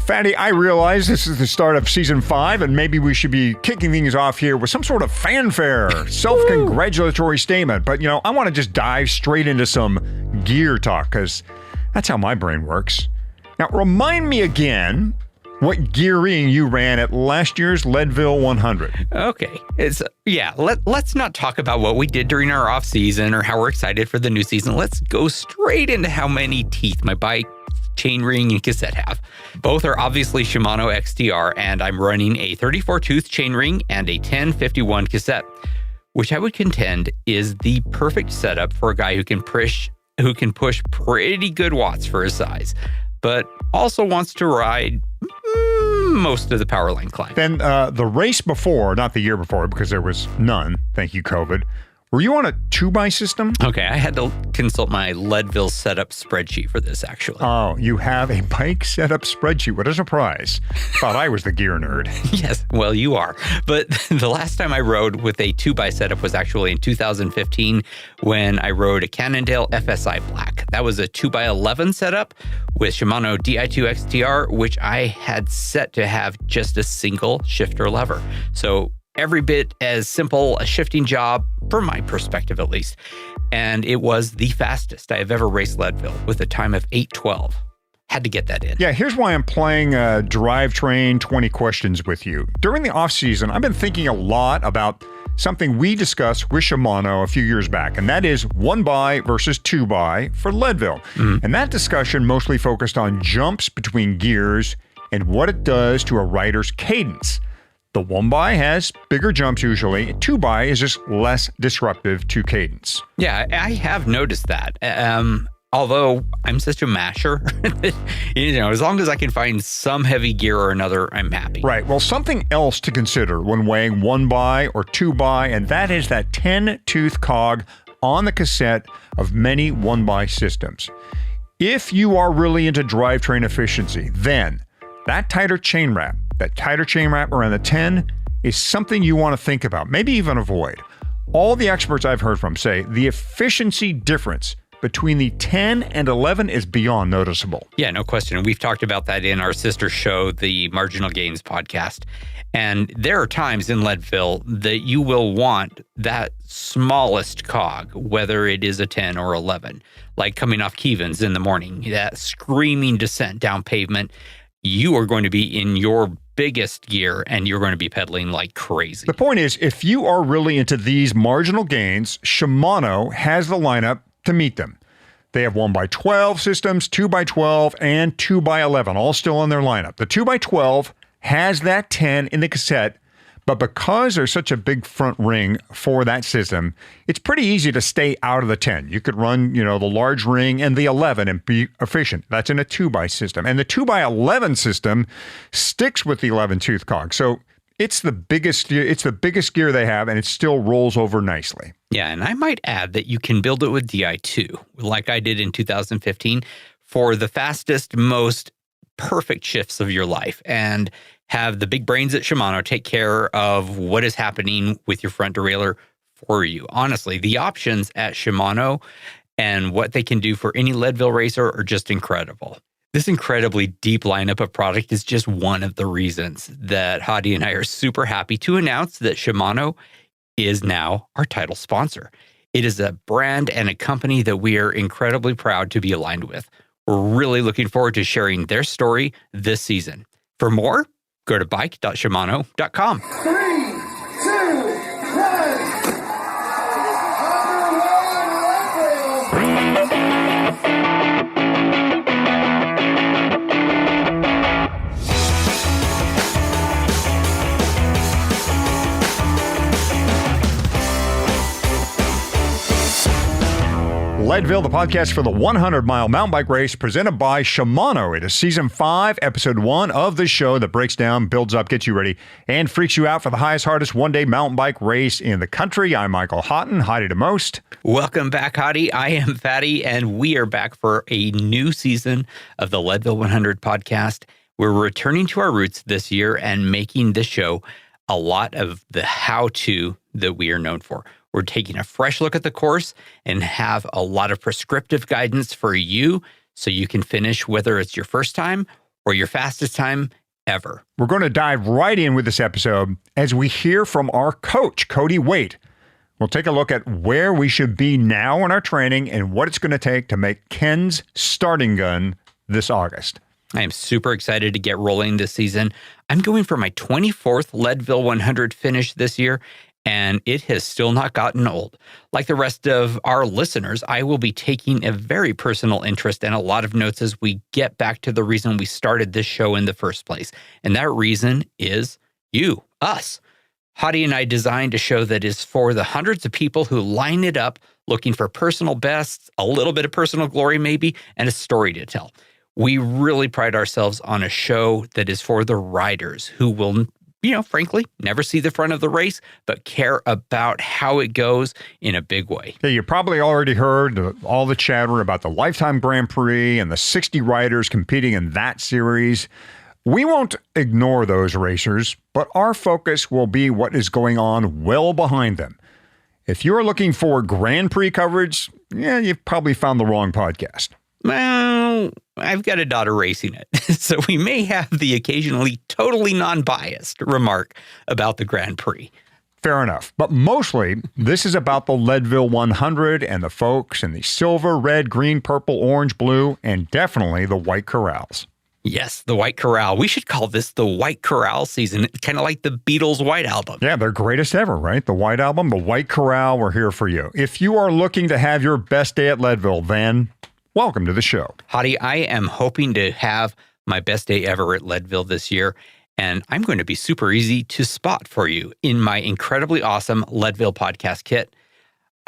Fatty, I realize this is the start of season 5, and maybe we should be kicking things off here with some sort of fanfare, self-congratulatory statement. But, I want to just dive straight into some gear talk, because that's how my brain works. Now, remind me again what gearing you ran at last year's Leadville 100. Okay. Let's not talk about what we did during our off season or how we're excited for the new season. Let's go straight into how many teeth my bike, chainring, and cassette have. Both are obviously Shimano XTR, and I'm running a 34-tooth chainring and a 1051 cassette, which I would contend is the perfect setup for a guy who can push pretty good watts for his size, but also wants to ride most of the power line climb. Then the race before, not the year before, because there was none, thank you, COVID, were you on a 2x system? Okay, I had to consult my Leadville setup spreadsheet for this, actually. Oh, you have a bike setup spreadsheet. What a surprise. Thought I was the gear nerd. Yes, well, you are. But the last time I rode with a 2x setup was actually in 2015 when I rode a Cannondale FSI Black. That was a 2x11 setup with Shimano Di2 XTR, which I had set to have just a single shifter lever. So every bit as simple a shifting job, from my perspective at least. And it was the fastest I have ever raced Leadville with a time of 8:12. Had to get that in. Yeah, here's why I'm playing Drivetrain 20 Questions with you. During the off season, I've been thinking a lot about something we discussed with Shimano a few years back, and that is 1x versus 2x for Leadville. And that discussion mostly focused on jumps between gears and what it does to a rider's cadence. The 1x has bigger jumps usually. 2x is just less disruptive to cadence. Yeah, I have noticed that. Although I'm such a masher, as long as I can find some heavy gear or another, I'm happy. Right. Well, something else to consider when weighing 1x or 2x, and that is that 10-tooth cog on the cassette of many 1x systems. If you are really into drivetrain efficiency, then that tighter chain wrap around the 10 is something you want to think about, maybe even avoid. All the experts I've heard from say the efficiency difference between the 10 and 11 is beyond noticeable. Yeah, no question. We've talked about that in our sister show, the Marginal Gains podcast. And there are times in Leadville that you will want that smallest cog, whether it is a 10 or 11, like coming off Keevans in the morning, that screaming descent down pavement. You are going to be in your biggest gear and you're going to be pedaling like crazy. The point is, if you are really into these marginal gains, Shimano has the lineup to meet them. They have 1x12 systems, 2x12, and 2x11, all still in their lineup. The 2x12 has that 10 in the cassette, but because there's such a big front ring for that system, it's pretty easy to stay out of the 10. You could run, the large ring and the 11 and be efficient. That's in a 2x system. And the 2x11 system sticks with the 11-tooth cog. So it's the biggest gear they have, and it still rolls over nicely. Yeah, and I might add that you can build it with Di2, like I did in 2015, for the fastest, most perfect shifts of your life, and have the big brains at Shimano take care of what is happening with your front derailleur for you. Honestly, the options at Shimano and what they can do for any Leadville racer are just incredible. This incredibly deep lineup of product is just one of the reasons that Hottie and I are super happy to announce that Shimano is now our title sponsor. It is a brand and a company that we are incredibly proud to be aligned with. We're really looking forward to sharing their story this season. For more, go to bike.shimano.com. 3, 2, 1. Leadville, the podcast for the 100-mile mountain bike race presented by Shimano. It is Season 5, Episode 1 of the show that breaks down, builds up, gets you ready, and freaks you out for the highest, hardest one-day mountain bike race in the country. I'm Michael Houghton, Hottie to most. Welcome back, Hottie. I am Fatty, and we are back for a new season of the Leadville 100 podcast. We're returning to our roots this year and making this show a lot of the how-to that we are known for. We're taking a fresh look at the course and have a lot of prescriptive guidance for you so you can finish, whether it's your first time or your fastest time ever. We're going to dive right in with this episode as we hear from our coach, Cody Waite. We'll take a look at where we should be now in our training and what it's going to take to make Ken's starting gun this August. I am super excited to get rolling this season. I'm going for my 24th Leadville 100 finish this year, and it has still not gotten old. Like the rest of our listeners, I will be taking a very personal interest and a lot of notes as we get back to the reason we started this show in the first place. And that reason is you, us. Hottie and I designed a show that is for the hundreds of people who line it up looking for personal bests, a little bit of personal glory maybe, and a story to tell. We really pride ourselves on a show that is for the riders who will, frankly, never see the front of the race, but care about how it goes in a big way. Yeah, you probably already heard all the chatter about the Lifetime Grand Prix and the 60 riders competing in that series. We won't ignore those racers, but our focus will be what is going on well behind them. If you're looking for Grand Prix coverage, you've probably found the wrong podcast. Well, I've got a daughter racing it, so we may have the occasionally totally non-biased remark about the Grand Prix. Fair enough. But mostly, this is about the Leadville 100 and the folks in the silver, red, green, purple, orange, blue, and definitely the white corrals. Yes, the White Corral. We should call this the White Corral season, kind of like the Beatles' White Album. Yeah, their greatest ever, right? The White Album, the White Corral, we're here for you. If you are looking to have your best day at Leadville, then welcome to the show. Hottie, I am hoping to have my best day ever at Leadville this year, and I'm going to be super easy to spot for you in my incredibly awesome Leadville Podcast kit.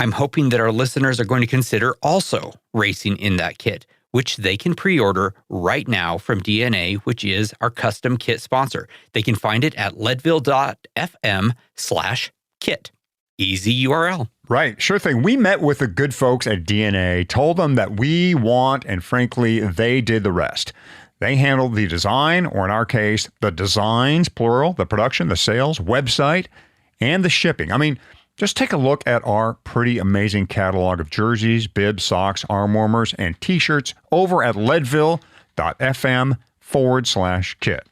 I'm hoping that our listeners are going to consider also racing in that kit, which they can pre-order right now from DNA, which is our custom kit sponsor. They can find it at leadville.fm/kit. Easy URL. Right. Sure thing. We met with the good folks at DNA, told them that we want, and frankly, they did the rest. They handled the design, or in our case, the designs, plural, the production, the sales, website, and the shipping. I mean, just take a look at our pretty amazing catalog of jerseys, bibs, socks, arm warmers, and t-shirts over at leadville.fm/kit.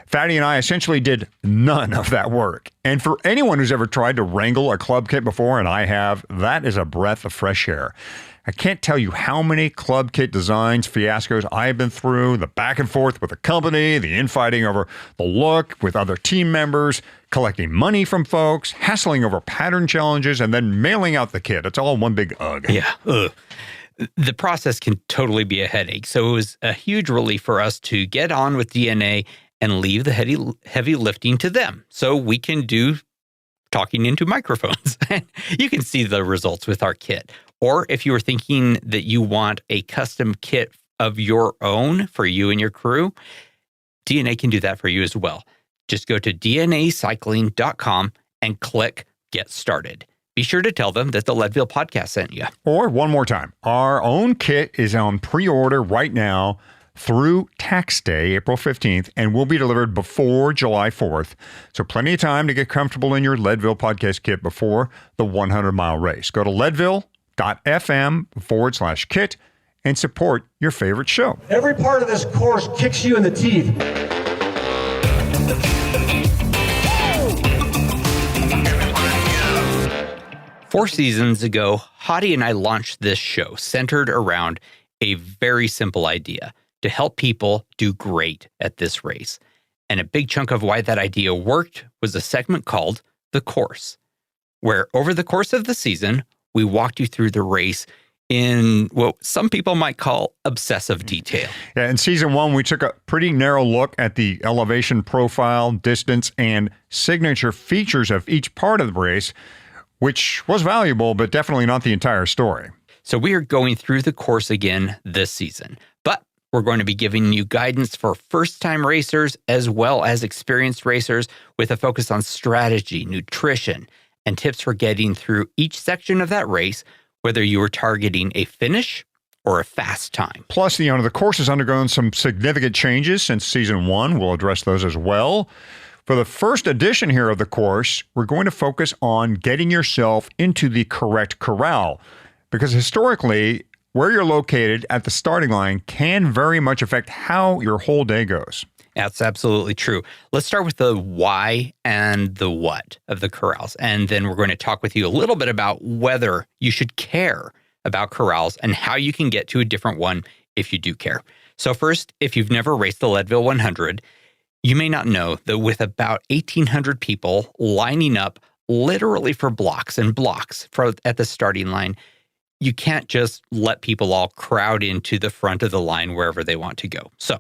Fatty and I essentially did none of that work. And for anyone who's ever tried to wrangle a club kit before, and I have, that is a breath of fresh air. I can't tell you how many club kit designs fiascos I've been through, the back and forth with the company, the infighting over the look with other team members, collecting money from folks, hassling over pattern challenges, and then mailing out the kit. It's all one big ugh. Yeah. Ugh. The process can totally be a headache. So it was a huge relief for us to get on with DNA and leave the heavy lifting to them so we can do talking into microphones. You can see the results with our kit. Or if you were thinking that you want a custom kit of your own for you and your crew, DNA can do that for you as well. Just go to dnacycling.com and click Get Started. Be sure to tell them that the Leadville Podcast sent you. Or one more time, our own kit is on pre-order right now through tax day, April 15th, and will be delivered before July 4th. So plenty of time to get comfortable in your Leadville Podcast kit before the 100-mile race. Go to leadville.fm/kit and support your favorite show. Every part of this course kicks you in the teeth. 4 seasons ago, Hottie and I launched this show centered around a very simple idea: to help people do great at this race. And a big chunk of why that idea worked was a segment called The Course, where over the course of the season, we walked you through the race in what some people might call obsessive detail. Yeah, in season 1, we took a pretty narrow look at the elevation profile, distance, and signature features of each part of the race, which was valuable, but definitely not the entire story. So we are going through the course again this season, but we're going to be giving you guidance for first-time racers as well as experienced racers with a focus on strategy, nutrition, and tips for getting through each section of that race, whether you are targeting a finish or a fast time. Plus, the course has undergone some significant changes since season 1. We'll address those as well. For the first edition here of the course, we're going to focus on getting yourself into the correct corral, because historically, where you're located at the starting line can very much affect how your whole day goes. That's absolutely true. Let's start with the why and the what of the corrals. And then we're going to talk with you a little bit about whether you should care about corrals and how you can get to a different one if you do care. So first, if you've never raced the Leadville 100, you may not know that with about 1,800 people lining up literally for blocks and blocks at the starting line, you can't just let people all crowd into the front of the line wherever they want to go. So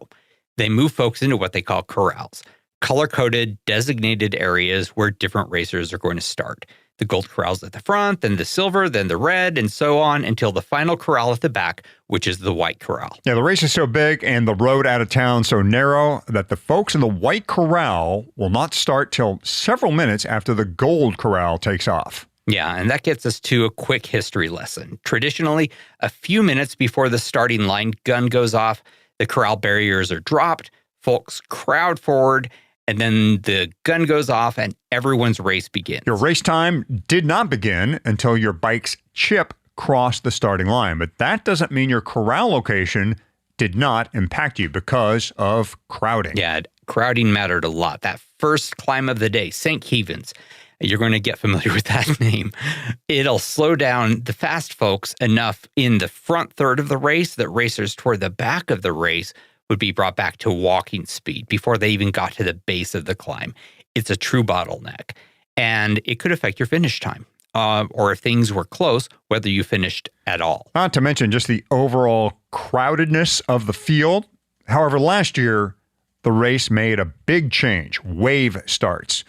they move folks into what they call corrals, color-coded, designated areas where different racers are going to start. The gold corral's at the front, then the silver, then the red, and so on until the final corral at the back, which is the white corral. Yeah, the race is so big and the road out of town so narrow that the folks in the white corral will not start till several minutes after the gold corral takes off. Yeah, and that gets us to a quick history lesson. Traditionally, a few minutes before the starting line gun goes off, the corral barriers are dropped, folks crowd forward, and then the gun goes off and everyone's race begins. Your race time did not begin until your bike's chip crossed the starting line, but that doesn't mean your corral location did not impact you because of crowding. Yeah, crowding mattered a lot. That first climb of the day, St. Kevin's, you're going to get familiar with that name. It'll slow down the fast folks enough in the front third of the race that racers toward the back of the race would be brought back to walking speed before they even got to the base of the climb. It's a true bottleneck, and it could affect your finish time, or if things were close, whether you finished at all. Not to mention just the overall crowdedness of the field. However, last year, the race made a big change. Wave starts.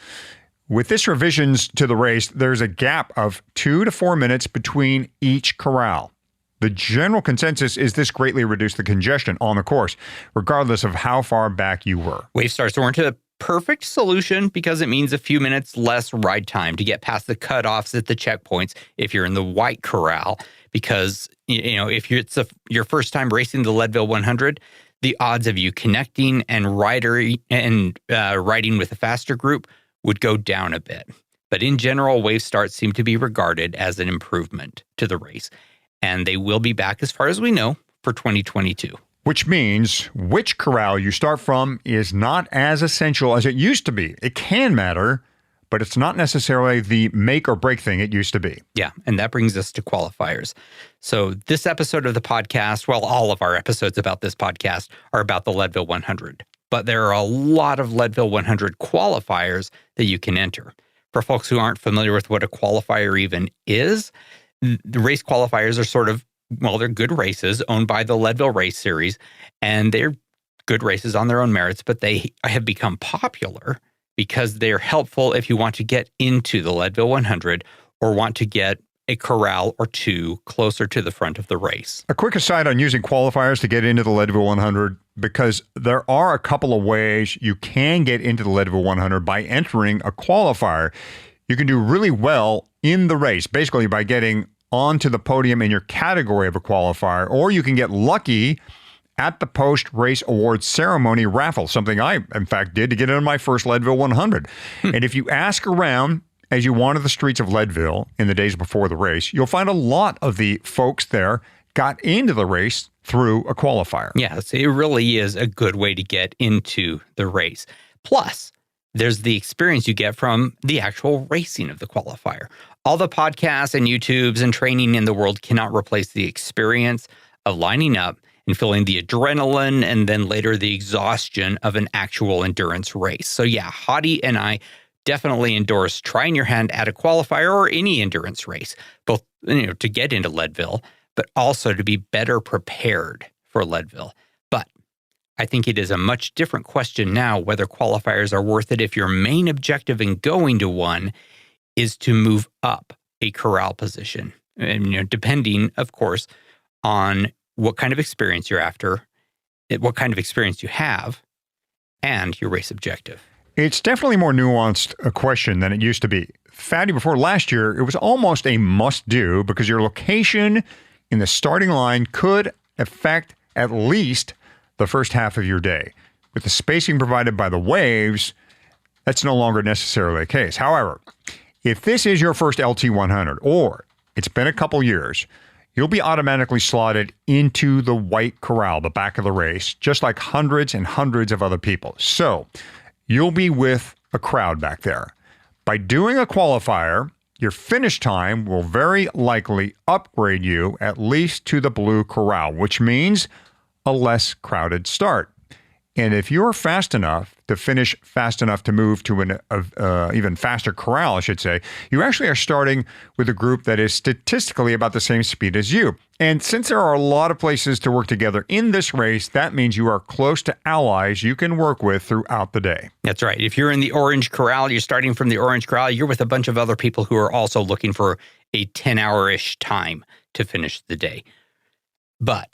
With this revisions to the race, there's a gap of 2 to 4 minutes between each corral. The general consensus is this greatly reduced the congestion on the course, regardless of how far back you were. Wave starts weren't a perfect solution because it means a few minutes less ride time to get past the cutoffs at the checkpoints if you're in the white corral. Because, if it's your first time racing the Leadville 100, the odds of you connecting and riding with a faster group would go down a bit. But in general, wave starts seem to be regarded as an improvement to the race. And they will be back, as far as we know, for 2022. Which means which corral you start from is not as essential as it used to be. It can matter, but it's not necessarily the make or break thing it used to be. Yeah, and that brings us to qualifiers. So this episode of the podcast, well, all of our episodes about this podcast are about the Leadville 100. But there are a lot of Leadville 100 qualifiers that you can enter. For folks who aren't familiar with what a qualifier even is, the race qualifiers are they're good races owned by the Leadville Race Series, and they're good races on their own merits, but they have become popular because they're helpful if you want to get into the Leadville 100 or want to get a corral or two closer to the front of the race. A quick aside on using qualifiers to get into the Leadville 100, because there are a couple of ways you can get into the Leadville 100 by entering a qualifier. You can do really well in the race, basically by getting onto the podium in your category of a qualifier, or you can get lucky at the post-race awards ceremony raffle, something I, in fact, did to get into my first Leadville 100. And if you ask around as you wander the streets of Leadville in the days before the race, you'll find a lot of the folks there got into the race through a qualifier. Yes, it really is a good way to get into the race. Plus, there's the experience you get from the actual racing of the qualifier. All the podcasts and YouTubes and training in the world cannot replace the experience of lining up and feeling the adrenaline and then later the exhaustion of an actual endurance race. So yeah, Hottie and I definitely endorse trying your hand at a qualifier or any endurance race, both to get into Leadville, but also to be better prepared for Leadville. But I think it is a much different question now whether qualifiers are worth it if your main objective in going to one is to move up a corral position. And depending, of course, on what kind of experience you're after, what kind of experience you have, and your race objective. It's definitely more nuanced a question than it used to be. Fatty, before last year, it was almost a must-do because your location in the starting line could affect at least the first half of your day. With the spacing provided by the waves, that's no longer necessarily the case. However, if this is your first LT100 or it's been a couple years, you'll be automatically slotted into the Waite corral, the back of the race, just like hundreds and hundreds of other people. So you'll be with a crowd back there. By doing a qualifier, your finish time will very likely upgrade you at least to the blue corral, which means a less crowded start. And if you're fast enough to finish fast enough to move to an even faster corral, I should say, you actually are starting with a group that is statistically about the same speed as you. And since there are a lot of places to work together in this race, that means you are close to allies you can work with throughout the day. That's right. If you're in the orange corral, you're starting from the orange corral, you're with a bunch of other people who are also looking for a 10-hour-ish time to finish the day. But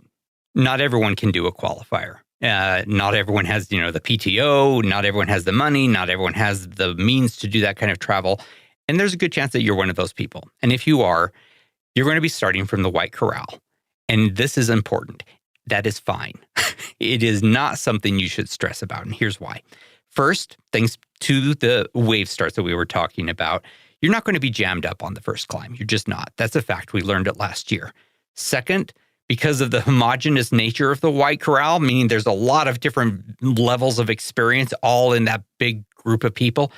not everyone can do a qualifier. Not everyone has, the PTO. Not everyone has the money. Not everyone has the means to do that kind of travel. And there's a good chance that you're one of those people. And if you are, you're going to be starting from the Waite corral. And this is important. That is fine. It is not something you should stress about. And here's why. First, thanks to the wave starts that we were talking about, you're not going to be jammed up on the first climb. You're just not. That's a fact. We learned it last year. Second, because of the homogeneous nature of the Waite corral, meaning there's a lot of different levels of experience all in that big group of people,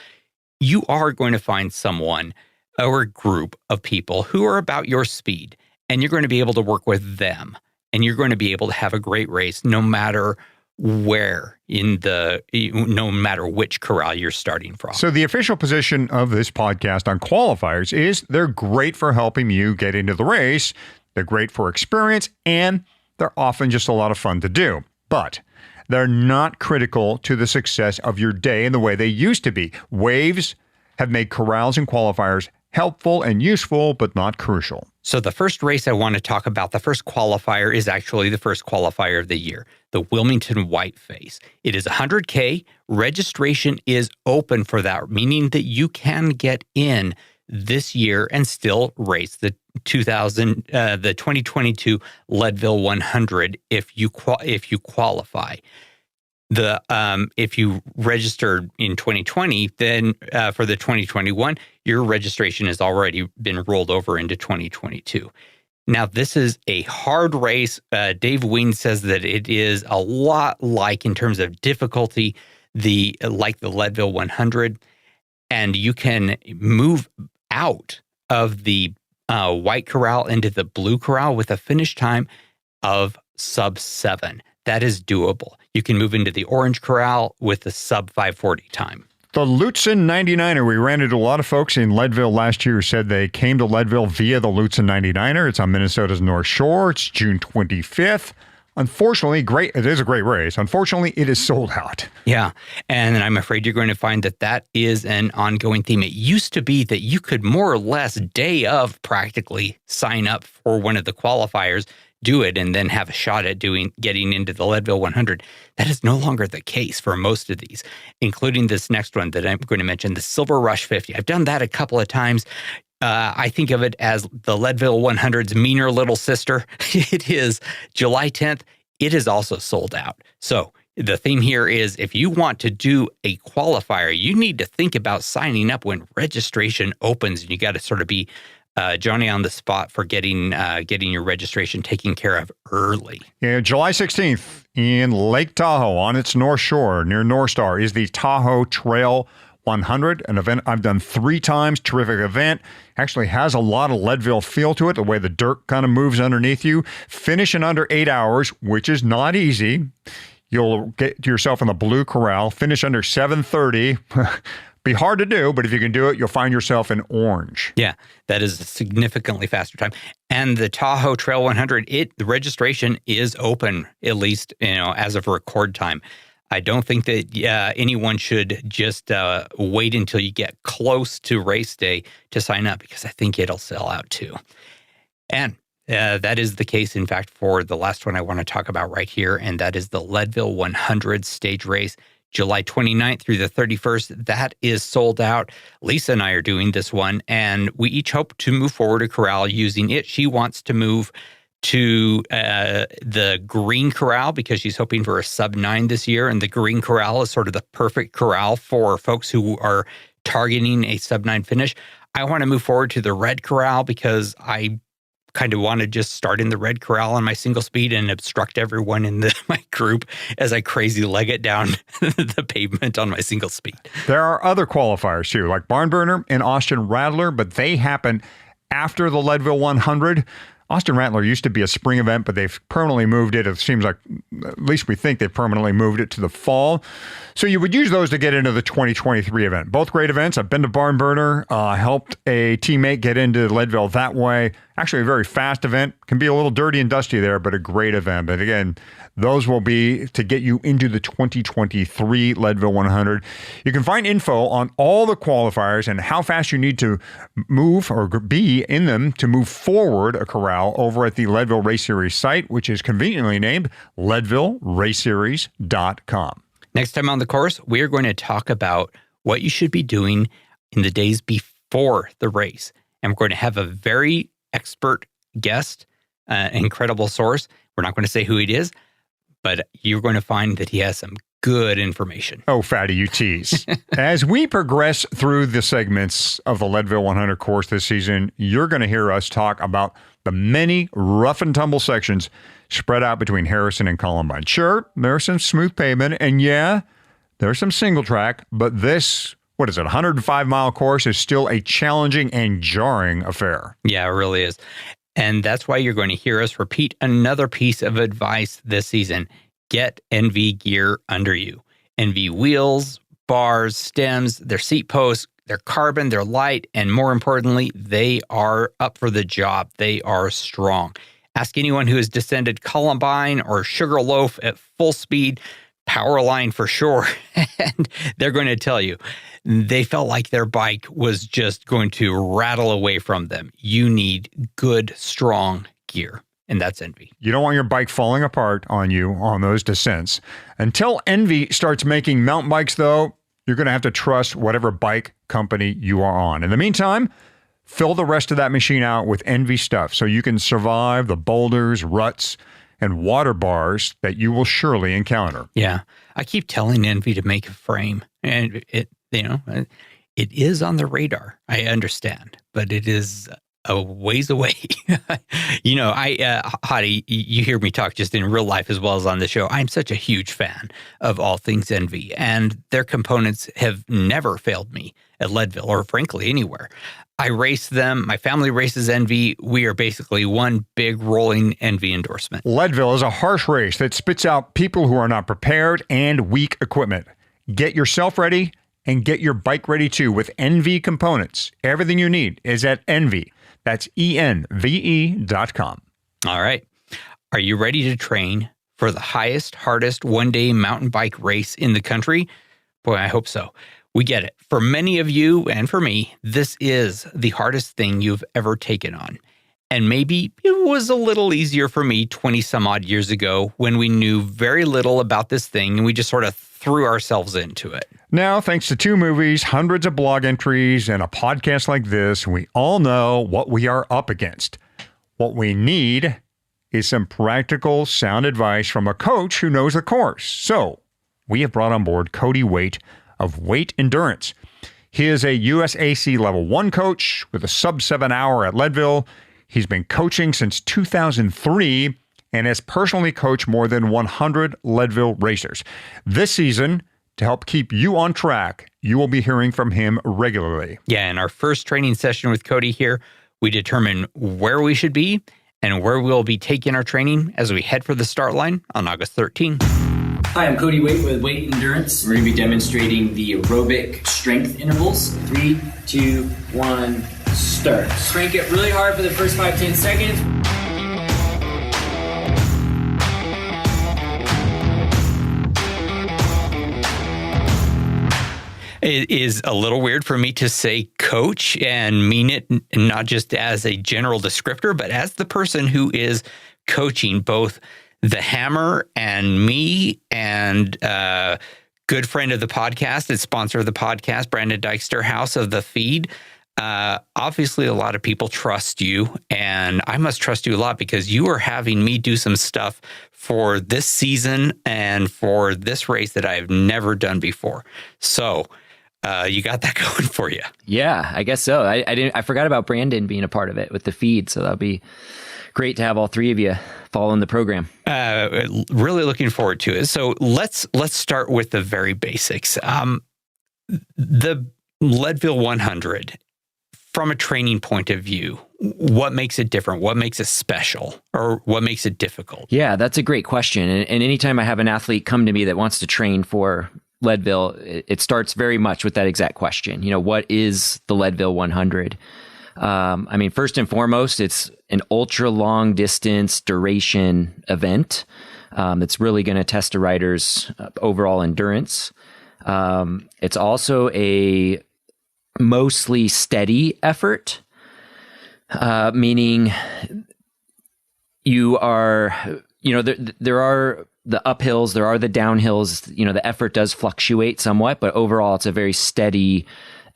you are going to find someone or a group of people who are about your speed, and you're going to be able to work with them, and you're going to be able to have a great race no matter where no matter which corral you're starting from. So the official position of this podcast on qualifiers is they're great for helping you get into the race. They're great for experience, and they're often just a lot of fun to do. But they're not critical to the success of your day in the way they used to be. Waves have made corrals and qualifiers helpful and useful, but not crucial. So the first race I want to talk about, the first qualifier, is actually the first qualifier of the year, the Wilmington Waite Phase. It is 100K. Registration is open for that, meaning that you can get in this year and still race the 2022 Leadville 100 if you qualify. If you registered in 2020, then for the 2021, your registration has already been rolled over into 2022. Now, this is a hard race. Dave Ween says that it is a lot like, in terms of difficulty, like the Leadville 100, and you can move out of the Waite corral into the blue corral with a finish time of sub 7. That is doable. You can move into the orange corral with a sub 540 time. The Lutsen 99er, we ran into a lot of folks in Leadville last year who said they came to Leadville via the Lutsen 99er. It's on Minnesota's North Shore. It's June 25th. Unfortunately, it is a great race. Unfortunately, it is sold out. Yeah, and I'm afraid you're going to find that is an ongoing theme. It used to be that you could more or less day of practically sign up for one of the qualifiers, do it, and then have a shot at getting into the Leadville 100. That is no longer the case for most of these, including this next one that I'm going to mention, the Silver Rush 50. I've done that a couple of times. I think of it as the Leadville 100's meaner little sister. It is July 10th. It is also sold out. So the theme here is, if you want to do a qualifier, you need to think about signing up when registration opens. And you got to sort of be Johnny on the spot for getting your registration taken care of early. Yeah, July 16th in Lake Tahoe on its North Shore near North Star is the Tahoe Trail 100, an event I've done 3 times. Terrific event. Actually has a lot of Leadville feel to it, the way the dirt kind of moves underneath you. Finish in under 8 hours, which is not easy. You'll get yourself in the blue corral. Finish under 7:30. Be hard to do, but if you can do it, you'll find yourself in orange. Yeah, that is a significantly faster time. And the Tahoe Trail 100, the registration is open, at least as of record time. I don't think that anyone should just wait until you get close to race day to sign up, because I think it'll sell out too. And that is the case, in fact, for the last one I want to talk about right here, and that is the Leadville 100 stage race, July 29th through the 31st. That is sold out. Lisa and I are doing this one, and we each hope to move forward a corral using it. She wants to move to the green corral because she's hoping for a sub 9 this year. And the green corral is sort of the perfect corral for folks who are targeting a sub 9 finish. I want to move forward to the red corral because I kind of want to just start in the red corral on my single speed and obstruct everyone in my group as I crazy leg it down the pavement on my single speed. There are other qualifiers too, like Barn Burner and Austin Rattler, but they happen after the Leadville 100. Austin Rattler used to be a spring event, but they've permanently moved it. It seems like, at least we think they've permanently moved it to the fall. So you would use those to get into the 2023 event. Both great events. I've been to Barn Burner, helped a teammate get into Leadville that way. Actually, a very fast event. Can be a little dirty and dusty there, but a great event. But again, those will be to get you into the 2023 Leadville 100. You can find info on all the qualifiers and how fast you need to move or be in them to move forward a corral over at the Leadville Race Series site, which is conveniently named LeadvilleRaceSeries.com. Next time on the course, we are going to talk about what you should be doing in the days before the race. And we're going to have a very expert guest, incredible source. We're not going to say who it is, but you're going to find that he has some good information. Oh, Fatty, you tease. As we progress through the segments of the Leadville 100 course this season, you're going to hear us talk about the many rough and tumble sections spread out between Harrison and Columbine. Sure, there's some smooth pavement, and yeah, there's some single track, but this, 105-mile course is still a challenging and jarring affair. Yeah, it really is. And that's why you're going to hear us repeat another piece of advice this season. Get NV gear under you. NV wheels, bars, stems, their seat posts, they're carbon, they're light, and more importantly, they are up for the job. They are strong. Ask anyone who has descended Columbine or Sugarloaf at full speed, Powerline for sure, and they're going to tell you they felt like their bike was just going to rattle away from them. You need good, strong gear, and that's NV. You don't want your bike falling apart on you on those descents. Until NV starts making mountain bikes, though, you're going to have to trust whatever bike company you are on. In the meantime, fill the rest of that machine out with NV stuff so you can survive the boulders, ruts, and water bars that you will surely encounter. Yeah. I keep telling NV to make a frame, and it is on the radar. I understand, but it is a ways away. Hottie, you hear me talk just in real life as well as on the show. I'm such a huge fan of all things NV, and their components have never failed me at Leadville or frankly anywhere. I race them. My family races NV. We are basically one big rolling NV endorsement. Leadville is a harsh race that spits out people who are not prepared and weak equipment. Get yourself ready and get your bike ready too with NV components. Everything you need is at NV. That's ENVE.com. All right. Are you ready to train for the highest, hardest one-day mountain bike race in the country? Boy, I hope so. We get it. For many of you and for me, this is the hardest thing you've ever taken on. And maybe it was a little easier for me 20 some odd years ago when we knew very little about this thing and we just sort of threw ourselves into it. Now, thanks to 2 movies, hundreds of blog entries, and a podcast like this, we all know what we are up against. What we need is some practical, sound advice from a coach who knows the course. So we have brought on board Cody Waite of Waite Endurance. He is a USAC Level 1 coach with a sub-7 hour at Leadville. He's been coaching since 2003 and has personally coached more than 100 Leadville racers. This season, to help keep you on track, you will be hearing from him regularly. Yeah, in our first training session with Cody here, we determine where we should be and where we'll be taking our training as we head for the start line on August 13th. Hi, I'm Cody Waite with Waite Endurance. We're going to be demonstrating the aerobic strength intervals. 3, 2, 1, start. Crank it really hard for the first 5-10 seconds. It is a little weird for me to say coach and mean it not just as a general descriptor, but as the person who is coaching both the Hammer and me and good friend of the podcast and sponsor of the podcast, Brandon Dykstra, House of the Feed. Obviously, a lot of people trust you, and I must trust you a lot because you are having me do some stuff for this season and for this race that I've never done before. So you got that going for you. Yeah, I guess so. I forgot about Brandon being a part of it with the feed, so that'll be great to have all three of you following the program. Really looking forward to it. So let's start with the very basics. The Leadville 100, from a training point of view, what makes it different? What makes it special, or what makes it difficult? Yeah, that's a great question. And anytime I have an athlete come to me that wants to train for Leadville, it starts very much with that exact question. What is the Leadville 100? First and foremost, it's an ultra long distance duration event. It's really going to test a rider's overall endurance. It's also a mostly steady effort, meaning you are, there are the uphills, there are the downhills, the effort does fluctuate somewhat, but overall it's a very steady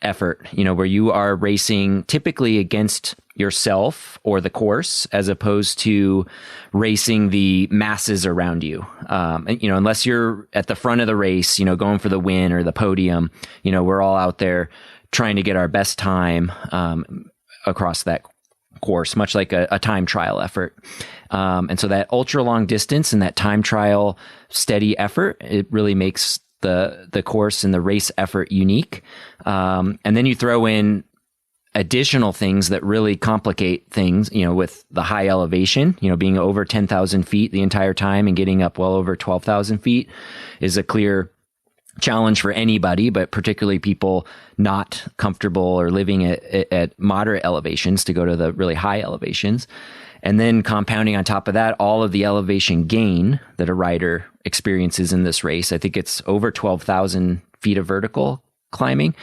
effort, where you are racing typically against yourself or the course, as opposed to racing the masses around you. Unless you're at the front of the race, going for the win or the podium, we're all out there trying to get our best time across that course, much like a time trial effort. And so that ultra long distance and that time trial steady effort, it really makes the course and the race effort unique. And then you throw in additional things that really complicate things, with the high elevation, being over 10,000 feet the entire time and getting up well over 12,000 feet is a clear challenge for anybody, but particularly people not comfortable or living at moderate elevations to go to the really high elevations. And then compounding on top of that, all of the elevation gain that a rider experiences in this race. I think it's over 12,000 feet of vertical climbing.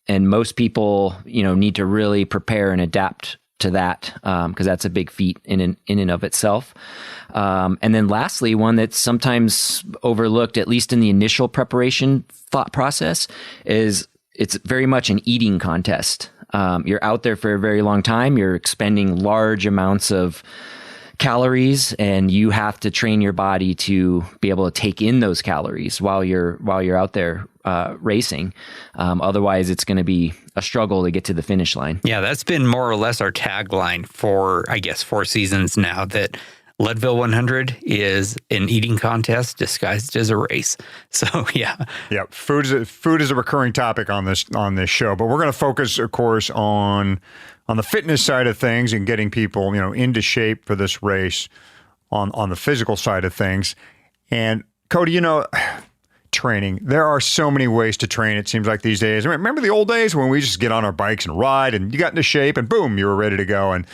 And most people, need to really prepare and adapt to that, because that's a big feat in and of itself. And then lastly, one that's sometimes overlooked, at least in the initial preparation thought process, is it's very much an eating contest. You're out there for a very long time. You're expending large amounts of calories, and you have to train your body to be able to take in those calories while you're out there racing. Otherwise, it's going to be a struggle to get to the finish line. Yeah, that's been more or less our tagline for, I guess, 4 seasons now, that Leadville 100 is an eating contest disguised as a race. So, yeah. Yeah, food is a recurring topic on this show, but we're going to focus, of course, on the fitness side of things and getting people, into shape for this race on the physical side of things. And Cody, training. There are so many ways to train, it seems like these days. Remember the old days when we just get on our bikes and ride and you got into shape and boom, you were ready to go. And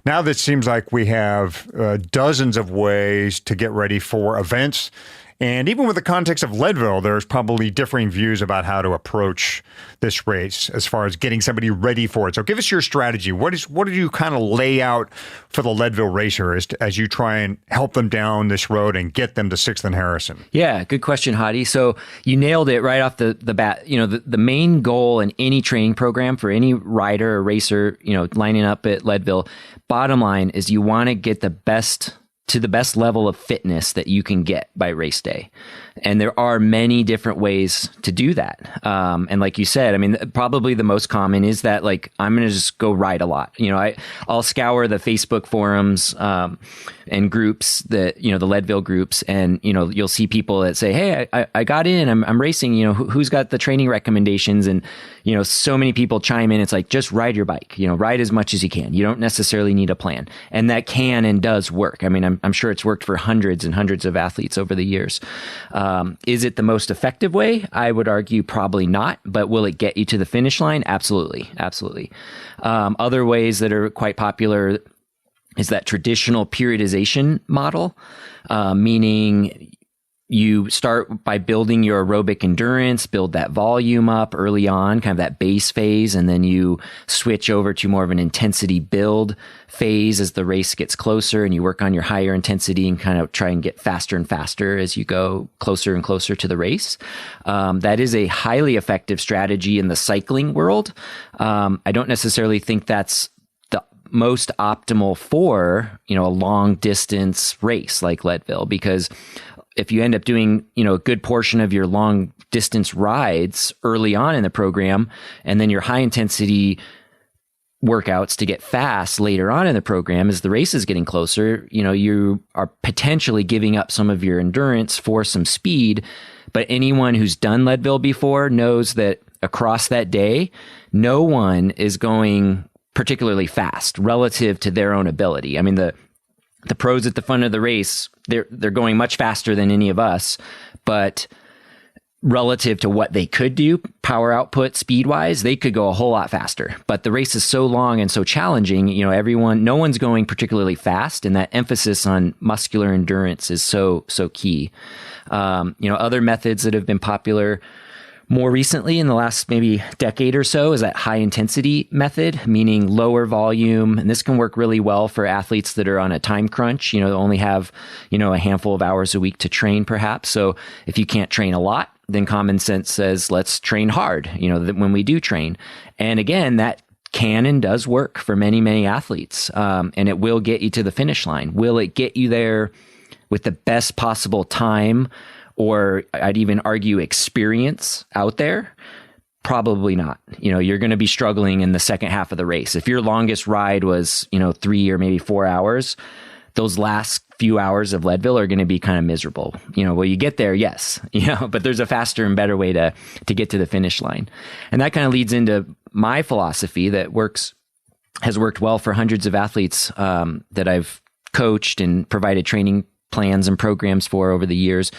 now that seems like we have dozens of ways to get ready for events. And even with the context of Leadville, there's probably differing views about how to approach this race as far as getting somebody ready for it. So give us your strategy. What did you kind of lay out for the Leadville racer as you try and help them down this road and get them to 6th and Harrison? Yeah, good question, Hottie. So you nailed it right off the bat. The main goal in any training program for any rider or racer, lining up at Leadville, bottom line is you want to get the best level of fitness that you can get by race day. And there are many different ways to do that. And like you said, probably the most common is that, I'm going to just go ride a lot. I'll scour the Facebook forums, and groups that, the Leadville groups. And, you'll see people that say, hey, I got in, I'm racing, who's got the training recommendations? And, so many people chime in. It's like, just ride your bike, ride as much as you can. You don't necessarily need a plan. And that can and does work. I'm sure it's worked for hundreds and hundreds of athletes over the years. Is it the most effective way? I would argue probably not, but will it get you to the finish line? Absolutely. Absolutely. Other ways that are quite popular is that traditional periodization model, meaning you start by building your aerobic endurance, build that volume up early on, kind of that base phase, and then you switch over to more of an intensity build phase as the race gets closer, and you work on your higher intensity and kind of try and get faster and faster as you go closer and closer to the race. That is a highly effective strategy in the cycling world. I don't necessarily think that's the most optimal for, a long distance race like Leadville, because if you end up doing, a good portion of your long distance rides early on in the program, and then your high intensity workouts to get fast later on in the program as the race is getting closer, you are potentially giving up some of your endurance for some speed. But anyone who's done Leadville before knows that across that day, no one is going particularly fast relative to their own ability. I mean, the pros at the front of the race, they're going much faster than any of us, but relative to what they could do, power output, speed wise, they could go a whole lot faster. But the race is so long and so challenging, no one's going particularly fast, and that emphasis on muscular endurance is so key. Other methods that have been popular more recently in the last maybe decade or so is that high intensity method, meaning lower volume. And this can work really well for athletes that are on a time crunch, only have, a handful of hours a week to train perhaps. So if you can't train a lot, then common sense says, let's train hard, when we do train. And again, that can and does work for many, many athletes. And it will get you to the finish line. Will it get you there with the best possible time, or I'd even argue experience out there? Probably not. You're going to be struggling in the second half of the race. If your longest ride was, 3 or maybe 4 hours, those last few hours of Leadville are going to be kind of miserable. Will you get there? Yes. But there's a faster and better way to get to the finish line. And that kind of leads into my philosophy that has worked well for hundreds of athletes that I've coached and provided training plans and programs for over the years,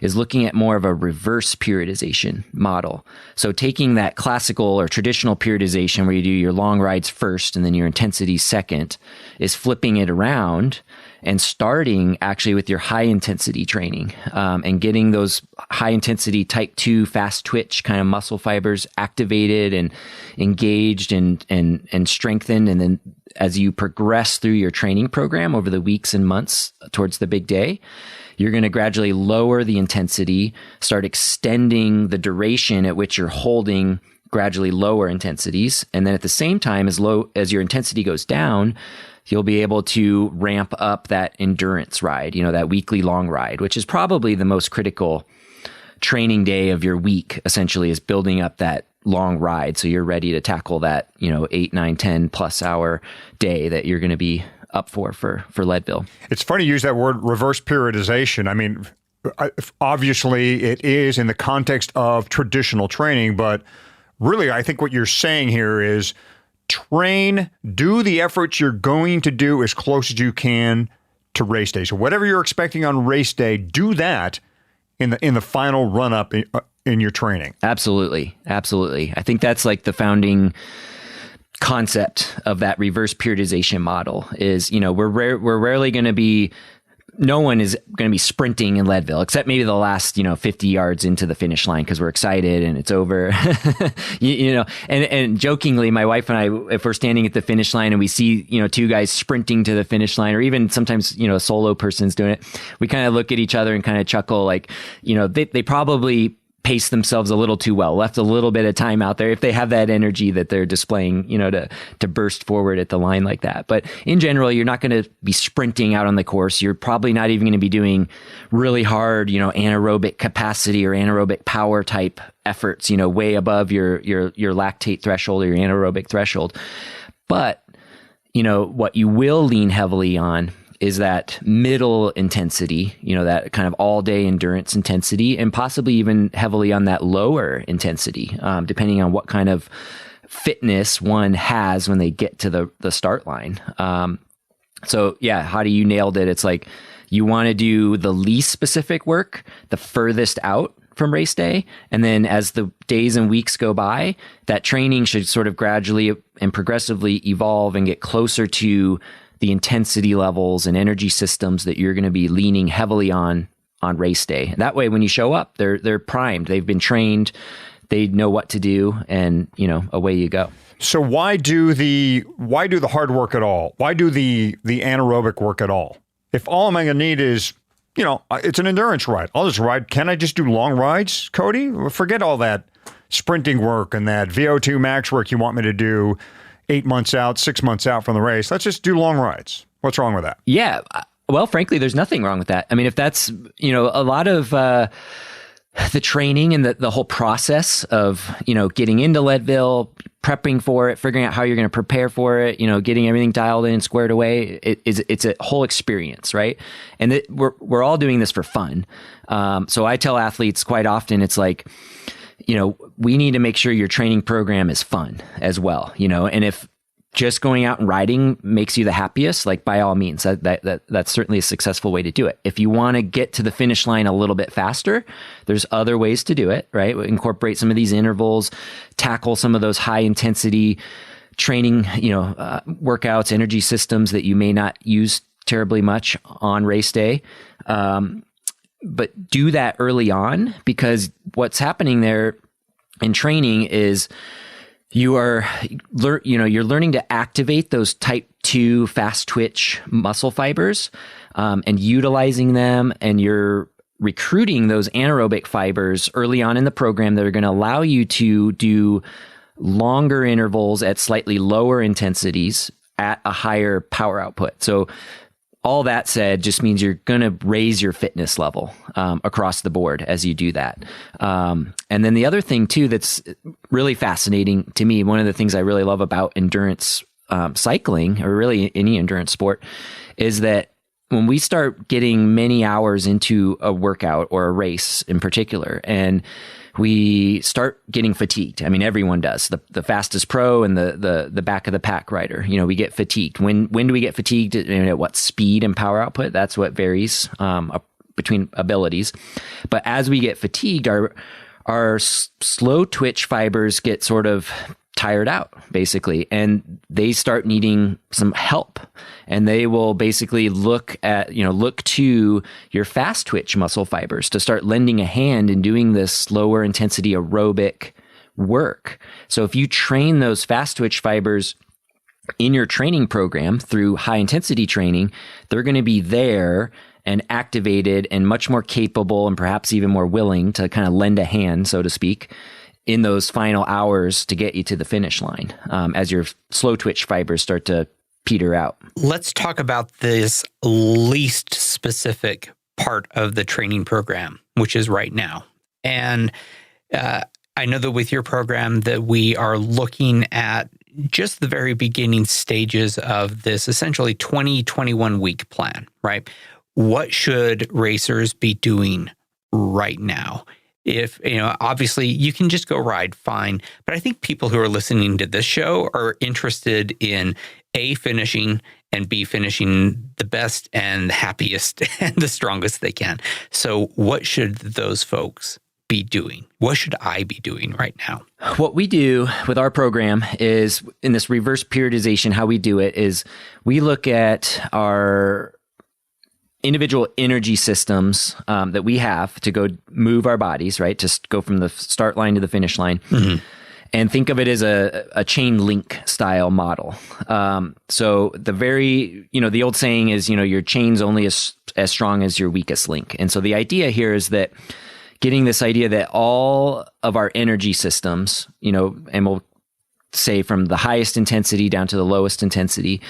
is looking at more of a reverse periodization model. So taking that classical or traditional periodization where you do your long rides first and then your intensity second, is flipping it around and starting actually with your high intensity training, and getting those high intensity type 2 fast twitch kind of muscle fibers activated and engaged and strengthened. And then as you progress through your training program over the weeks and months towards the big day, you're going to gradually lower the intensity, start extending the duration at which you're holding gradually lower intensities. And then at the same time, as your intensity goes down, you'll be able to ramp up that endurance ride, that weekly long ride, which is probably the most critical training day of your week, essentially, is building up that long ride. So you're ready to tackle that, 8, 9, 10 plus hour day that you're going to be up for Leadville. It's funny you use that word reverse periodization. I mean, obviously it is in the context of traditional training, but really I think what you're saying here is do the efforts you're going to do as close as you can to race day. So whatever you're expecting on race day, do that in the final run up in your training. Absolutely. I think that's like the founding concept of that reverse periodization model is, we're rarely going to be, no one is going to be sprinting in Leadville, except maybe the last, 50 yards into the finish line because we're excited and it's over. And jokingly, my wife and I, if we're standing at the finish line and we see, 2 guys sprinting to the finish line, or even sometimes, a solo person's doing it, we kind of look at each other and kind of chuckle like, they probably paced themselves a little too well, left a little bit of time out there if they have that energy that they're displaying, to burst forward at the line like that. But in general, you're not going to be sprinting out on the course. You're probably not even going to be doing really hard, anaerobic capacity or anaerobic power type efforts, way above your lactate threshold or your anaerobic threshold. But, what you will lean heavily on is that middle intensity, that kind of all day endurance intensity, and possibly even heavily on that lower intensity, depending on what kind of fitness one has when they get to the start line. So yeah, Hottie, you nailed it. It's like you want to do the least specific work, the furthest out from race day. And then as the days and weeks go by, that training should sort of gradually and progressively evolve and get closer to the intensity levels and energy systems that you're going to be leaning heavily on race day. That way, when you show up, they're primed. They've been trained. They know what to do, and away you go. So why do the hard work at all? Why do the anaerobic work at all? If all I'm going to need is, it's an endurance ride. I'll just ride. Can I just do long rides, Cody? Forget all that sprinting work and that VO2 max work you want me to do 8 months out, 6 months out from the race. Let's just do long rides. What's wrong with that? Yeah. Well, frankly, there's nothing wrong with that. I mean, if that's, a lot of the training and the whole process of, getting into Leadville, prepping for it, figuring out how you're going to prepare for it, getting everything dialed in, squared away, it's a whole experience, right? And we're all doing this for fun. So I tell athletes quite often, it's like, we need to make sure your training program is fun as well, and if just going out and riding makes you the happiest, like by all means, that's certainly a successful way to do it. If you want to get to the finish line a little bit faster, there's other ways to do it, right? Incorporate some of these intervals, tackle some of those high intensity training, workouts, energy systems that you may not use terribly much on race day. But do that early on, because what's happening there in training is you're learning to activate those type 2 fast twitch muscle fibers, and utilizing them, and you're recruiting those anaerobic fibers early on in the program that are going to allow you to do longer intervals at slightly lower intensities at a higher power output. So all that said just means you're going to raise your fitness level across the board as you do that. And then the other thing too that's really fascinating to me, one of the things I really love about endurance cycling, or really any endurance sport, is that when we start getting many hours into a workout or a race in particular, and we start getting fatigued. I mean, everyone does. The fastest pro and the back of the pack rider, we get fatigued. When do we get fatigued? At what speed and power output? That's what varies between abilities. But as we get fatigued, our slow twitch fibers get sort of tired out, basically, and they start needing some help, and they will basically look to your fast twitch muscle fibers to start lending a hand in doing this lower intensity aerobic work. So if you train those fast twitch fibers in your training program through high intensity training, they're going to be there and activated and much more capable, and perhaps even more willing to kind of lend a hand, so to speak, in those final hours to get you to the finish line, as your slow twitch fibers start to peter out. Let's talk about this least specific part of the training program, which is right now. And I know that with your program that we are looking at just the very beginning stages of this essentially 20-21 week plan, right? What should racers be doing right now? If, obviously you can just go ride, fine. But I think people who are listening to this show are interested in A, finishing, and B, finishing the best and the happiest and the strongest they can. So what should those folks be doing? What should I be doing right now? What we do with our program is, in this reverse periodization, how we do it is we look at our individual energy systems that we have to go move our bodies, right? Just go from the start line to the finish line. Mm-hmm. And think of it as a chain link style model. So the old saying is, your chain's only as strong as your weakest link. And so the idea here is that getting this idea that all of our energy systems, and we'll say from the highest intensity down to the lowest intensity,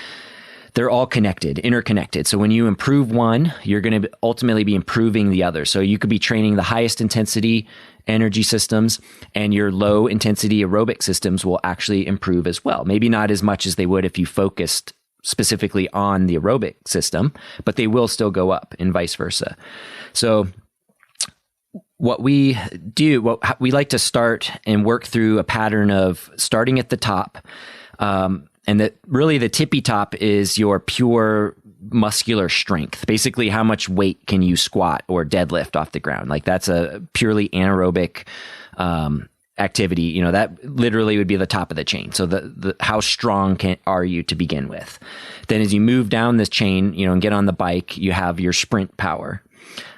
they're all connected, interconnected. So when you improve one, you're going to ultimately be improving the other. So you could be training the highest intensity energy systems, and your low intensity aerobic systems will actually improve as well. Maybe not as much as they would if you focused specifically on the aerobic system, but they will still go up, and vice versa. So what we do, we like to start and work through a pattern of starting at the top, and that really the tippy top is your pure muscular strength. Basically, how much weight can you squat or deadlift off the ground? Like, that's a purely anaerobic activity. That literally would be the top of the chain. So the how strong are you to begin with? Then as you move down this chain, and get on the bike, you have your sprint power.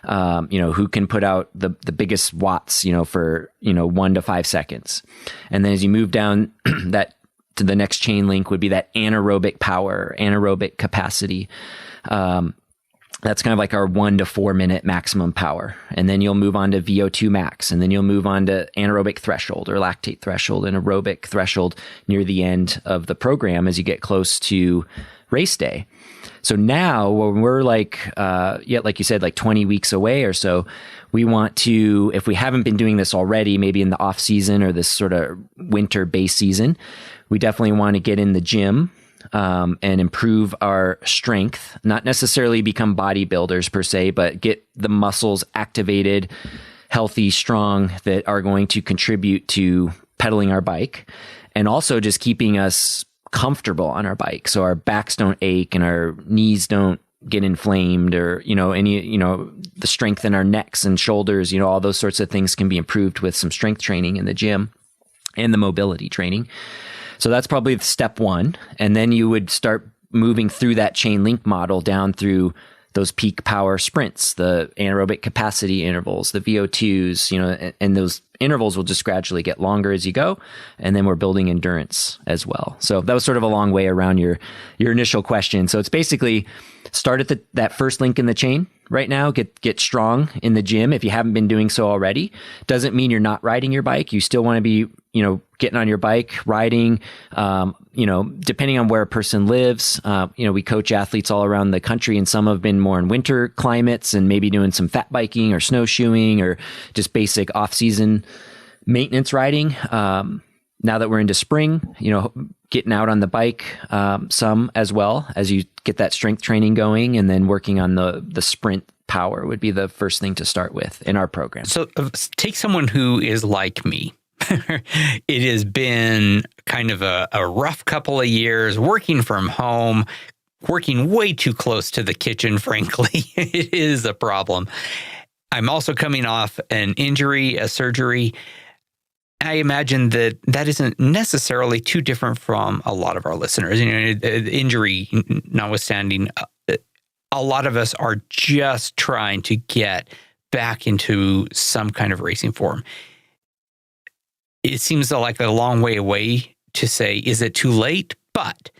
Who can put out the biggest watts, for 1 to 5 seconds. And then as you move down that to the next chain link would be that anaerobic power, anaerobic capacity. That's kind of like our 1 to 4 minute maximum power. And then you'll move on to VO2 max, and then you'll move on to anaerobic threshold or lactate threshold and aerobic threshold near the end of the program as you get close to race day. So now when we're like you said, like 20 weeks away or so, we want to, if we haven't been doing this already, maybe in the off season or this sort of winter base season, we definitely want to get in the gym and improve our strength, not necessarily become bodybuilders per se, but get the muscles activated, healthy, strong, that are going to contribute to pedaling our bike, and also just keeping us comfortable on our bike. So our backs don't ache and our knees don't get inflamed, or, the strength in our necks and shoulders, all those sorts of things can be improved with some strength training in the gym and the mobility training. So that's probably step one. And then you would start moving through that chain link model down through those peak power sprints, the anaerobic capacity intervals, the VO2s, and those intervals will just gradually get longer as you go. And then we're building endurance as well. So that was sort of a long way around your initial question. So it's basically start at that first link in the chain right now, get strong in the gym. If you haven't been doing so already, doesn't mean you're not riding your bike. You still want to be, getting on your bike, riding, depending on where a person lives. We coach athletes all around the country, and some have been more in winter climates and maybe doing some fat biking or snowshoeing or just basic off-season maintenance riding. Now that we're into spring, getting out on the bike, some as well, as you get that strength training going, and then working on the sprint power would be the first thing to start with in our program. So take someone who is like me. It has been kind of a rough couple of years working from home, working way too close to the kitchen, frankly. It is a problem. I'm also coming off an injury, a surgery. I imagine that isn't necessarily too different from a lot of our listeners. Injury notwithstanding, a lot of us are just trying to get back into some kind of racing form. It seems like a long way away to say, is it too late? But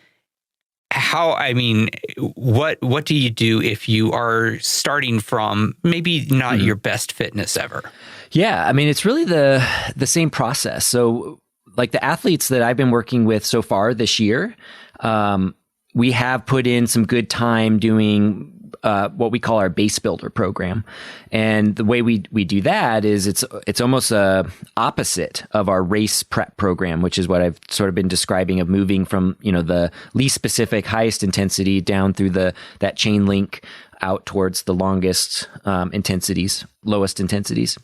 what do you do if you are starting from maybe not your best fitness ever? Yeah, it's really the same process. So like the athletes that I've been working with so far this year, we have put in some good time doing what we call our base builder program. And the way we do that is it's almost opposite of our race prep program, which is what I've sort of been describing, of moving from, the least specific, highest intensity down through that chain link out towards the longest intensities, lowest intensities.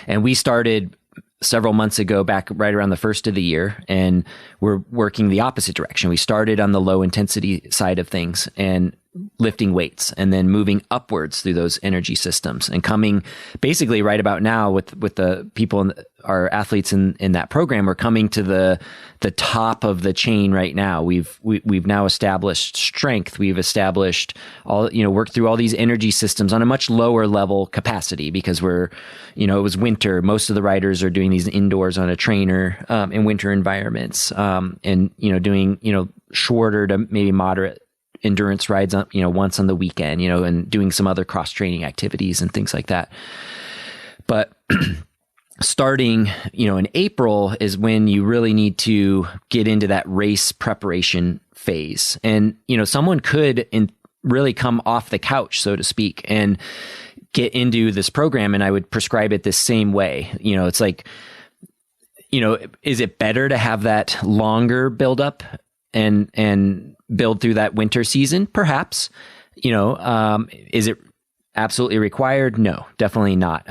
And we started several months ago, back right around the first of the year, and we're working the opposite direction. We started on the low intensity side of things and lifting weights, and then moving upwards through those energy systems, and coming basically right about now with the people, our athletes in that program, we're coming to the top of the chain right now. We've now established strength. We've established worked through all these energy systems on a much lower level capacity, because it was winter. Most of the riders are doing these indoors on a trainer in winter environments, and doing shorter to maybe moderate endurance rides on, once on the weekend, and doing some other cross training activities and things like that. But starting, in April is when you really need to get into that race preparation phase. And, someone could really come off the couch, so to speak, and get into this program, and I would prescribe it the same way. It's like, is it better to have that longer buildup and build through that winter season? Perhaps. Is it absolutely required? No, definitely not.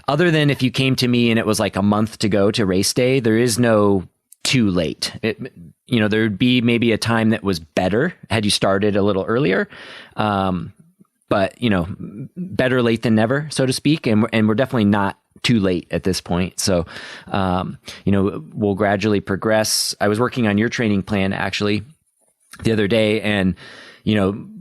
Other than if you came to me and it was like a month to go to race day, there is no too late. There would be maybe a time that was better had you started a little earlier. But better late than never, so to speak. And we're definitely not too late at this point. So, we'll gradually progress. I was working on your training plan actually the other day, and,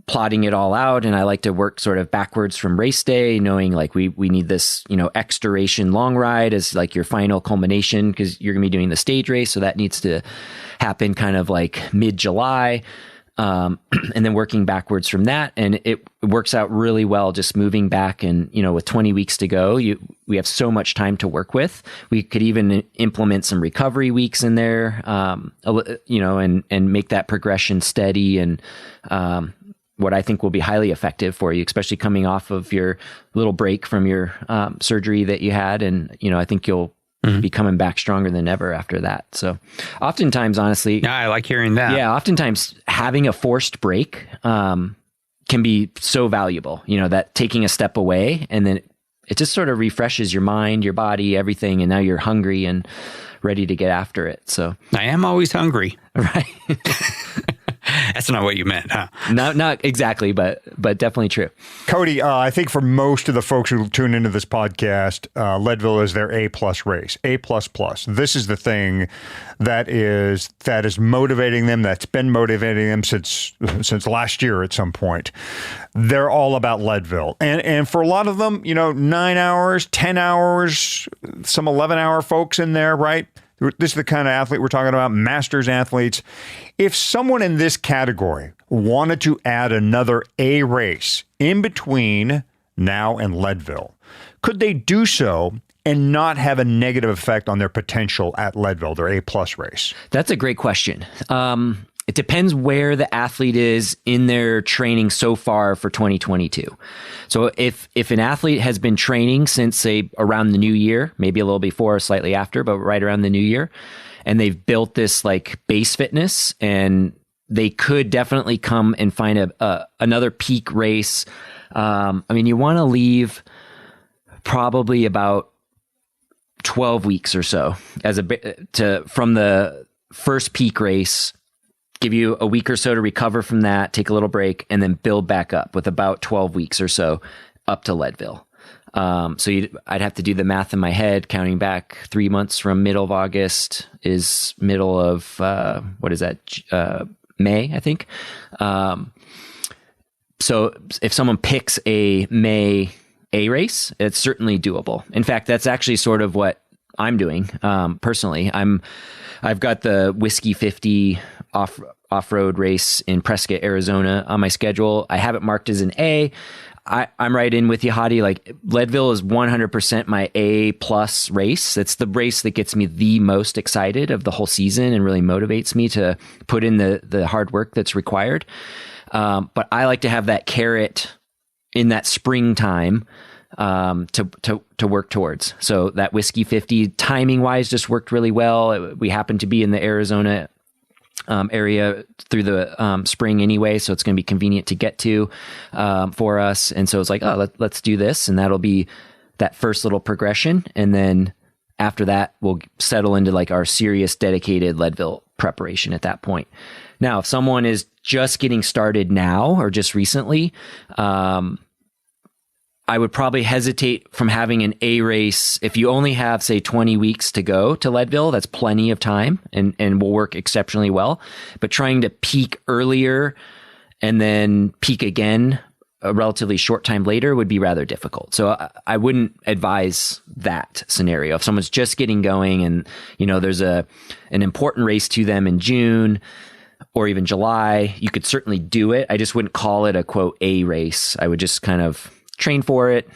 plotting it all out. And I like to work sort of backwards from race day, knowing like we need this, X duration long ride as like your final culmination, because you're going to be doing the stage race. So that needs to happen kind of like mid-July. and then working backwards from that. And it works out really well just moving back. And, with 20 weeks to go, we have so much time to work with. We could even implement some recovery weeks in there, and make that progression steady and, what I think will be highly effective for you, especially coming off of your little break from your surgery that you had. And, I think you'll be coming back stronger than ever after that. So oftentimes, honestly, yeah, I like hearing that. Yeah. Oftentimes having a forced break can be so valuable, that taking a step away and then it just sort of refreshes your mind, your body, everything. And now you're hungry and ready to get after it. So I am always hungry. Right. That's not what you meant, huh? Not exactly, but definitely true. Cody, I think for most of the folks who tune into this podcast, Leadville is their A+ race, A++. This is the thing that is motivating them. That's been motivating them since last year at some point. They're all about Leadville, and for a lot of them, 9 hours, 10 hours, some 11-hour folks in there, right? This is the kind of athlete we're talking about, masters athletes. If someone in this category wanted to add another A race in between now and Leadville, could they do so and not have a negative effect on their potential at Leadville, their A+ race? That's a great question. It depends where the athlete is in their training so far for 2022. So if an athlete has been training since, say, around the new year, maybe a little before or slightly after, but right around the new year, and they've built this like base fitness, and they could definitely come and find another peak race. You want to leave probably about 12 weeks or so from the first peak race. Give you a week or so to recover from that, take a little break, and then build back up with about 12 weeks or so up to Leadville. I'd have to do the math in my head, counting back 3 months from middle of August is middle of, May, I think. So if someone picks a May A race, it's certainly doable. In fact, that's actually sort of what I'm doing personally. I've got the Whiskey 50 off-road race in Prescott, Arizona on my schedule. I have it marked as an A. I'm right in with you, Hottie. Like Leadville is 100% my A+ race. It's the race that gets me the most excited of the whole season and really motivates me to put in the hard work that's required. But I like to have that carrot in that springtime to work towards. So that Whiskey 50 timing wise just worked really well. We happen to be in the Arizona area through the spring anyway, so it's going to be convenient to get to for us. And so it's like, let's do this, and that'll be that first little progression. And then after that, we'll settle into like our serious dedicated Leadville preparation at that point. Now, if someone is just getting started now or just recently, I would probably hesitate from having an A race. If you only have, say, 20 weeks to go to Leadville, that's plenty of time and will work exceptionally well. But trying to peak earlier and then peak again a relatively short time later would be rather difficult. So I wouldn't advise that scenario. If someone's just getting going and, there's an important race to them in June or even July, you could certainly do it. I just wouldn't call it a quote A race. I would just kind of train for it,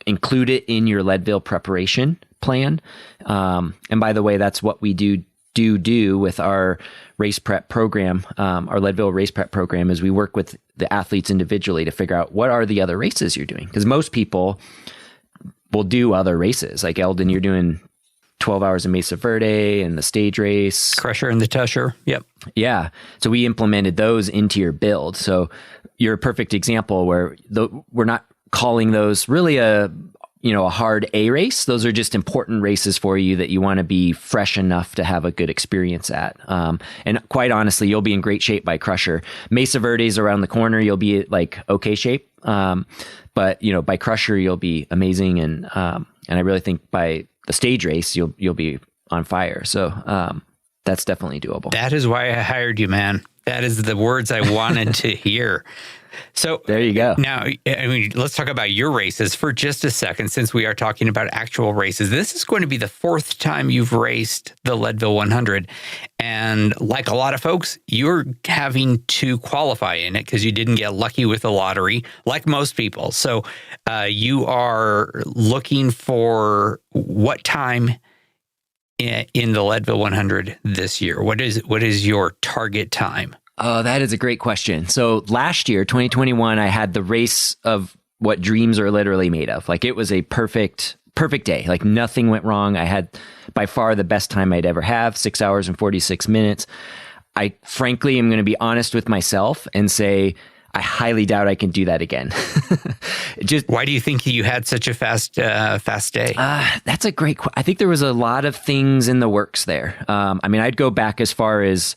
include it in your Leadville preparation plan. And by the way, that's what we do with our race prep program. Our Leadville race prep program is we work with the athletes individually to figure out what are the other races you're doing. Because most people will do other races. Like Eldon, you're doing 12 hours in Mesa Verde and the stage race. Crusher and the Tusher. Yep. Yeah. So we implemented those into your build. So you're a perfect example where we're not calling those really a hard A race. Those are just important races for you that you want to be fresh enough to have a good experience at. And quite honestly, you'll be in great shape by Crusher. Mesa Verde's around the corner. You'll be like okay shape. But by Crusher, you'll be amazing. And I really think by the stage race, you'll be on fire. So that's definitely doable. That is why I hired you, man. That is the words I wanted to hear. So there you go. Now, I mean, let's talk about your races for just a second, since we are talking about actual races. This is going to be the fourth time you've raced the Leadville 100. And like a lot of folks, you're having to qualify in it because you didn't get lucky with the lottery, like most people. So you are looking for what time in the Leadville 100 this year? What is your target time? Oh, that is a great question. So last year, 2021, I had the race of what dreams are literally made of. Like, it was a perfect day. Like, nothing went wrong. I had by far the best time I'd ever have, 6 hours and 46 minutes. I frankly am going to be honest with myself and say, I highly doubt I can do that again. Why do you think you had such a fast day? That's a great question. I think there was a lot of things in the works there. I mean, I'd go back as far as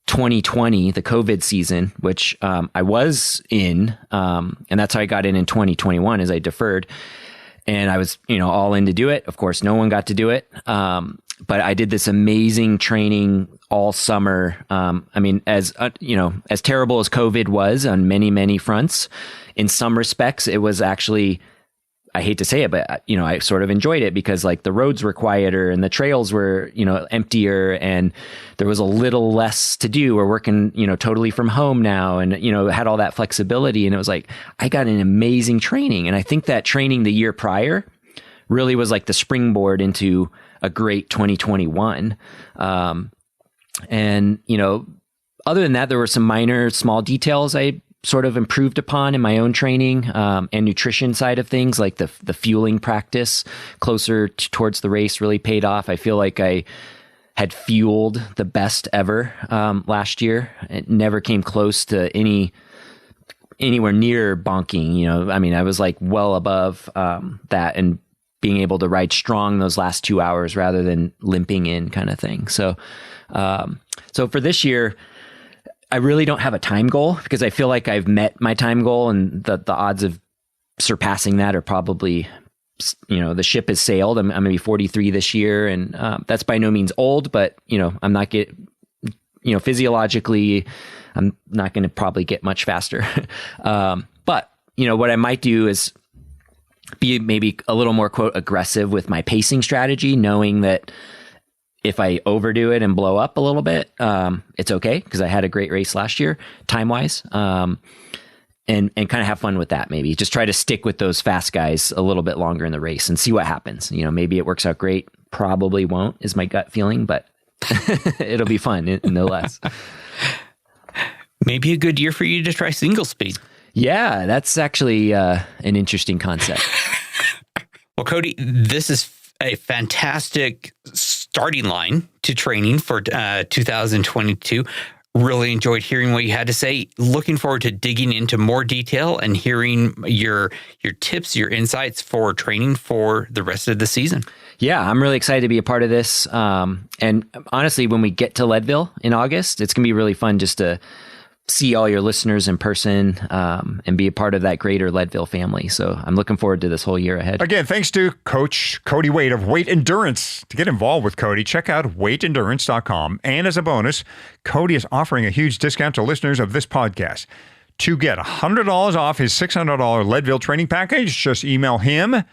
2020, the COVID season, which I was in, and that's how I got in 2021, as I deferred. And I was, all in to do it. Of course, no one got to do it. But I did this amazing training all summer. I mean, as terrible as COVID was on many, many fronts, in some respects, it was actually, I hate to say it, but I sort of enjoyed it because, like, the roads were quieter and the trails were, emptier, and there was a little less to do. We're working, totally from home now, and, had all that flexibility. And it was like, I got an amazing training. And I think that training the year prior really was like the springboard into a great 2021. And, other than that, there were some minor, small details I sort of improved upon in my own training and nutrition side of things, like the fueling practice closer towards the race really paid off. I feel like I had fueled the best ever last year. It never came close to anywhere near bonking. I mean, I was like well above that, and being able to ride strong those last 2 hours rather than limping in kind of thing. So for this year, I really don't have a time goal because I feel like I've met my time goal, and the odds of surpassing that are probably, the ship has sailed. I'm going to be 43 this year, and that's by no means old, but, I'm not physiologically, I'm not going to probably get much faster. But, what I might do is be maybe a little more, quote, aggressive with my pacing strategy, knowing that if I overdo it and blow up a little bit, it's okay, because I had a great race last year, time-wise, and kind of have fun with that. Maybe just try to stick with those fast guys a little bit longer in the race and see what happens. Maybe it works out great. Probably won't, is my gut feeling, but it'll be fun, no less. Maybe a good year for you to try single speed. Yeah, that's actually an interesting concept. Well, Cody, this is a fantastic starting line to training for 2022. Really enjoyed hearing what you had to say. Looking forward to digging into more detail and hearing your tips, your insights for training for the rest of the season. Yeah, I'm really excited to be a part of this. And honestly, when we get to Leadville in August, it's going to be really fun just to see all your listeners in person and be a part of that greater Leadville family. So I'm looking forward to this whole year ahead. Again, thanks to Coach Cody Waite of Waite Endurance. To get involved with Cody, check out waiteendurance.com. And as a bonus, Cody is offering a huge discount to listeners of this podcast. To get $100 off his $600 Leadville training package, just email him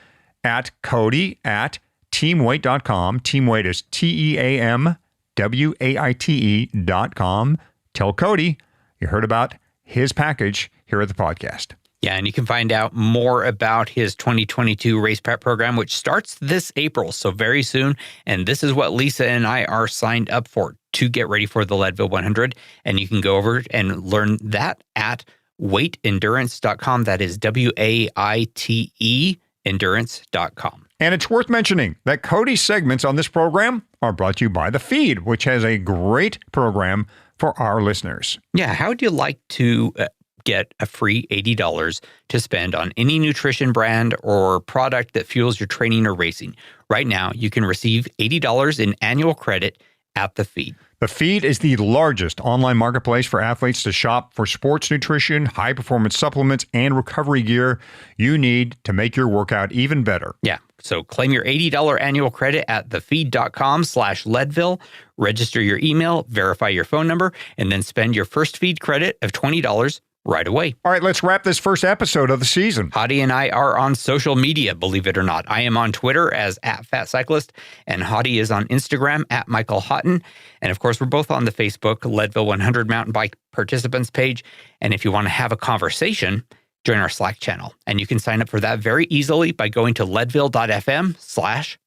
at Cody@teamwaite.com. Team Waite is TEAMWAITE.com. Tell Cody you heard about his package here at the podcast. Yeah, and you can find out more about his 2022 race prep program, which starts this April, so very soon. And this is what Lisa and I are signed up for to get ready for the Leadville 100. And you can go over and learn that at waiteendurance.com. That is WAITE endurance.com. And it's worth mentioning that Cody's segments on this program are brought to you by The Feed, which has a great program for our listeners. Yeah, how would you like to get a free $80 to spend on any nutrition brand or product that fuels your training or racing? Right now, you can receive $80 in annual credit at The Feed. The Feed is the largest online marketplace for athletes to shop for sports nutrition, high-performance supplements, and recovery gear you need to make your workout even better. Yeah. So claim your $80 annual credit at thefeed.com/Leadville, register your email, verify your phone number, and then spend your first Feed credit of $20 right away. All right, let's wrap this first episode of the season. Hottie and I are on social media, believe it or not. I am on Twitter as @FatCyclist, and Hottie is on Instagram @MichaelHoughton. And of course, we're both on the Facebook Leadville 100 Mountain Bike Participants page. And if you want to have a conversation, join our Slack channel. And you can sign up for that very easily by going to leadville.fm/Slack.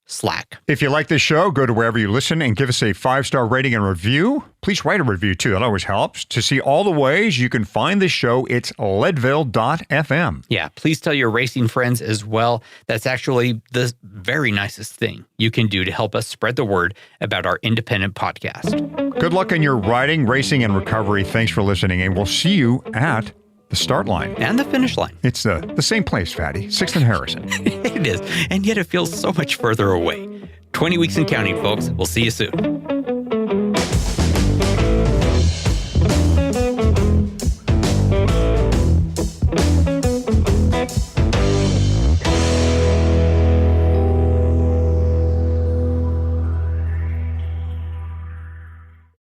If you like this show, go to wherever you listen and give us a 5-star rating and review. Please write a review too. That always helps. To see all the ways you can find this show, it's leadville.fm. Yeah, please tell your racing friends as well. That's actually the very nicest thing you can do to help us spread the word about our independent podcast. Good luck in your riding, racing, and recovery. Thanks for listening, and we'll see you at the start line. And the finish line. It's the same place, Fatty. 6th and Harrison. It is, and yet it feels so much further away. 20 weeks and counting, folks. We'll see you soon.